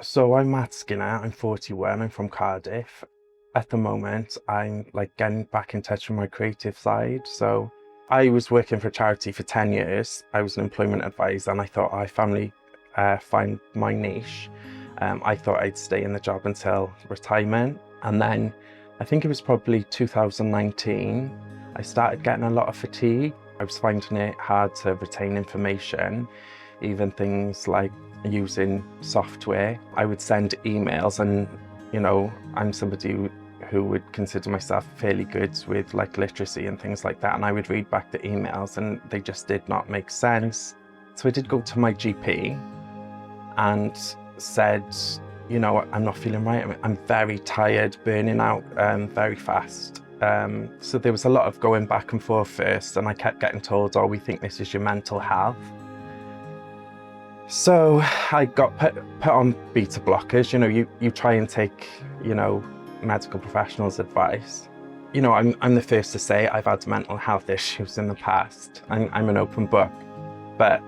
So I'm Matt Skinner, I'm 41, I'm from Cardiff. At the moment, I'm like getting back in touch with my creative side. So I was working for a charity for 10 years. I was an employment advisor and I thought I finally find my niche. I thought I'd stay in the job until retirement. And then I think it was probably 2019, I started getting a lot of fatigue. I was finding it hard to retain information, even things like using software. I would send emails and, I'm somebody who would consider myself fairly good with like literacy and things like that. And I would read back the emails and they just did not make sense. So I did go to my GP and said, I'm not feeling right. I'm very tired, burning out very fast. So there was a lot of going back and forth first, and I kept getting told, oh, we think this is your mental health. So I got put on beta blockers. You try and take, medical professionals' advice. I'm the first to say I've had mental health issues in the past. I'm an open book, but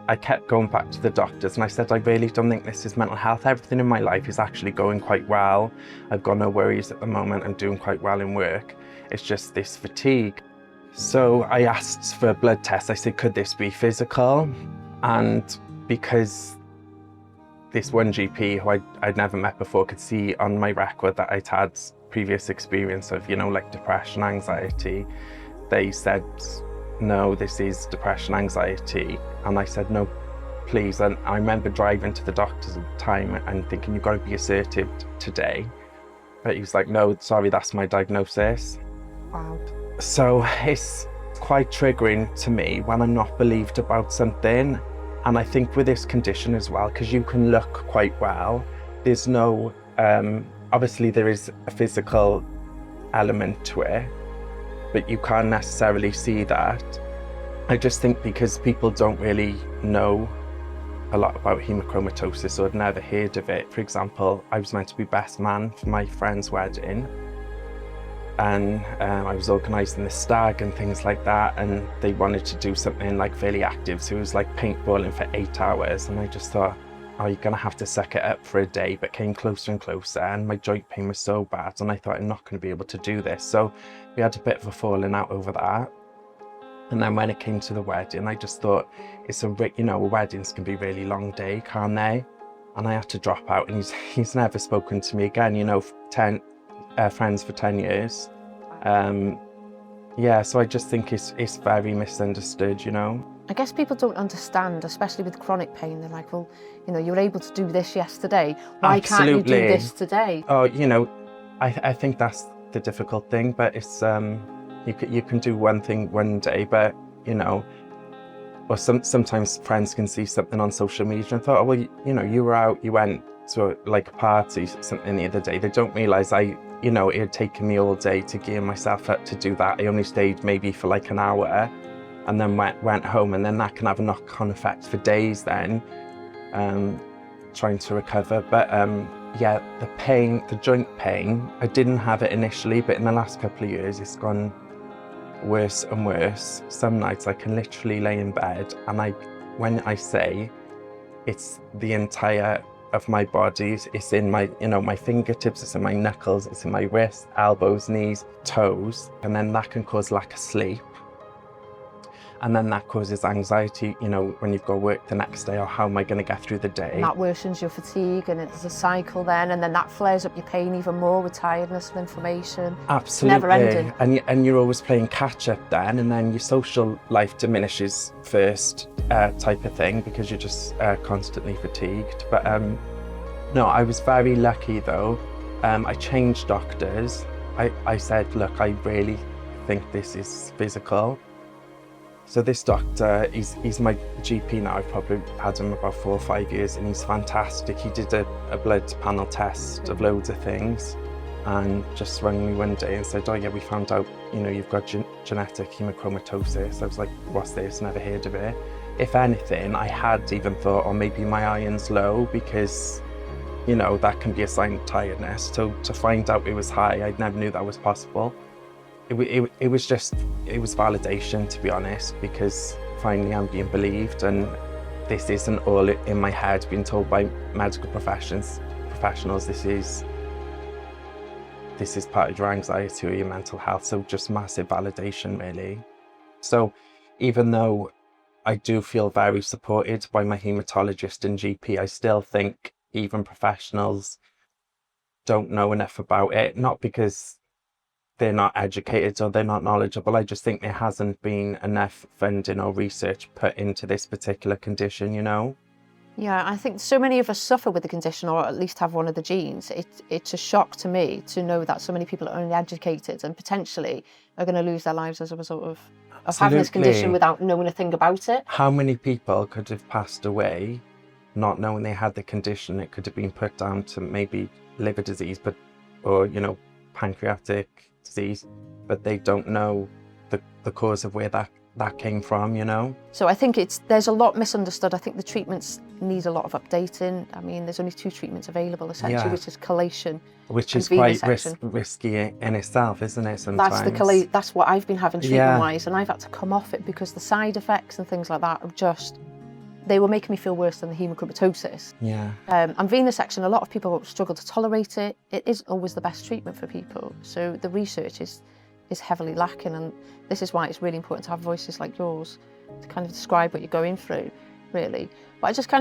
I kept going back to the doctors and I said, I really don't think this is mental health. Everything in my life is actually going quite well. I've got no worries at the moment. I'm doing quite well in work. It's just this fatigue. So I asked for a blood test. I said, could this be physical? And because this one GP who I'd never met before could see on my record that I'd had previous experience of, like depression, anxiety, they said, no, this is depression, anxiety. And I said, no, please. And I remember driving to the doctors at the time and thinking, you've got to be assertive today. But he was like, no, sorry, that's my diagnosis. Wow. So it's quite triggering to me when I'm not believed about something. And I think with this condition as well, because you can look quite well, there's no, obviously there is a physical element to it, but you can't necessarily see that. I just think because people don't really know a lot about haemochromatosis or had never heard of it. For example, I was meant to be best man for my friend's wedding, and I was organising the stag and things like that, and they wanted to do something like fairly active, so it was like paintballing for 8 hours, and I just thought, oh, you're gonna have to suck it up for a day, but came closer and closer, and my joint pain was so bad, and I thought, I'm not gonna be able to do this. So we had a bit of a falling out over that. And then when it came to the wedding, I just thought, weddings can be a really long day, can't they? And I had to drop out, and he's never spoken to me again, friends for 10 years. So I just think it's very misunderstood, I guess people don't understand, especially with chronic pain. They're like, well, you were able to do this yesterday. Why can't you do this today? Oh, I think that's the difficult thing, but it's, you can do one thing one day, but, or sometimes friends can see something on social media and thought, oh, well, you were out, you went to like a party, something the other day. They don't realise it had taken me all day to gear myself up to do that. I only stayed maybe for like an hour and then went home, and then that can have a knock-on effect for days then, trying to recover. But the pain, the joint pain, I didn't have it initially, but in the last couple of years, it's gone worse and worse. Some nights I can literally lay in bed and when I say it's the entire of my body, it's in my, my fingertips, it's in my knuckles, it's in my wrists, elbows, knees, toes, and then that can cause lack of sleep. And then that causes anxiety, when you've got to work the next day, or how am I going to get through the day? And that worsens your fatigue, and it's a cycle then, and then that flares up your pain even more with tiredness and inflammation. Absolutely. It's never ending. And you're always playing catch up then, and then your social life diminishes first, type of thing, because you're just constantly fatigued. But no, I was very lucky though. I changed doctors. I said, look, I really think this is physical. So this doctor, he's my GP now. I've probably had him about 4 or 5 years, and he's fantastic. He did a blood panel test of loads of things and just rang me one day and said, oh yeah, we found out, you've got genetic haemochromatosis. I was like, what's this? Never heard of it. If anything, I had even thought, oh, maybe my iron's low, because, that can be a sign of tiredness. So to find out it was high, I never knew that was possible. It was validation, to be honest, because finally I'm being believed, and this isn't all in my head, being told by medical professionals, this is part of your anxiety or your mental health. So just massive validation, really. So even though I do feel very supported by my haematologist and GP, I still think even professionals don't know enough about it, not because they're not educated or they're not knowledgeable. I just think there hasn't been enough funding or research put into this particular condition, you know? Yeah, I think so many of us suffer with the condition, or at least have one of the genes. It's a shock to me to know that so many people are uneducated and potentially are going to lose their lives as a result of having this condition without knowing a thing about it. How many people could have passed away not knowing they had the condition? It could have been put down to maybe liver disease, or you know, pancreatic disease, but they don't know the cause of where that came from, you know? So I think there's a lot misunderstood. I think the treatments need a lot of updating. I mean, there's only 2 treatments available essentially, which is chelation, which is quite risky in itself, isn't it, sometimes? That's what I've been having treatment-wise, and I've had to come off it because the side effects and things like that are just, they were making me feel worse than the haemochromatosis. And venous section, a lot of people struggle to tolerate it. It isn't always the best treatment for people. So the research is heavily lacking, and this is why it's really important to have voices like yours to kind of describe what you're going through, really. But I just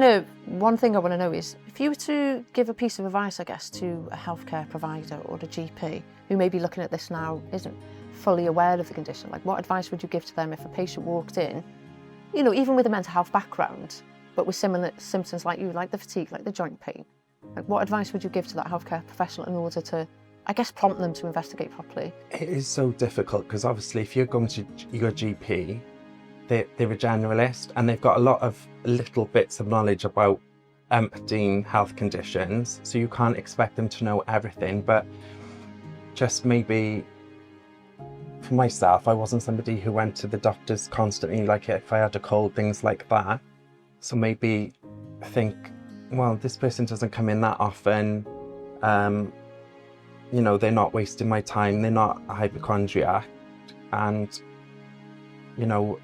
one thing I want to know is, if you were to give a piece of advice, I guess, to a healthcare provider or a GP who may be looking at this now, isn't fully aware of the condition, like what advice would you give to them if a patient walked in, you know, even with a mental health background, but with similar symptoms like you, like the fatigue, like the joint pain? Like, what advice would you give to that healthcare professional in order to, I guess, prompt them to investigate properly? It is so difficult because obviously if you're going to your GP, they're a generalist and they've got a lot of little bits of knowledge about umpteen health conditions, so you can't expect them to know everything. But just maybe for myself, I wasn't somebody who went to the doctors constantly, like if I had a cold, things like that. So maybe think, well, this person doesn't come in that often. You know, they're not wasting my time, they're not a hypochondriac, and, you know,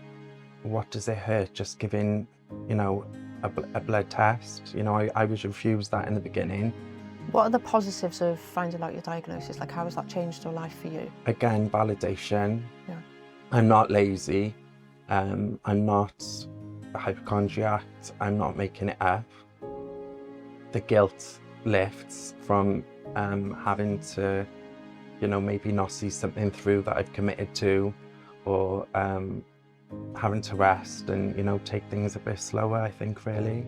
what does it hurt just giving, you know, a blood test? You know, I was refused that in the beginning. What are the positives of finding out your diagnosis? Like, how has that changed your life for you? Again, validation. Yeah. I'm not lazy, I'm not a hypochondriac, I'm not making it up. The guilt lifts from having to, you know, maybe not see something through that I've committed to, or having to rest and, you know, take things a bit slower, I think, really.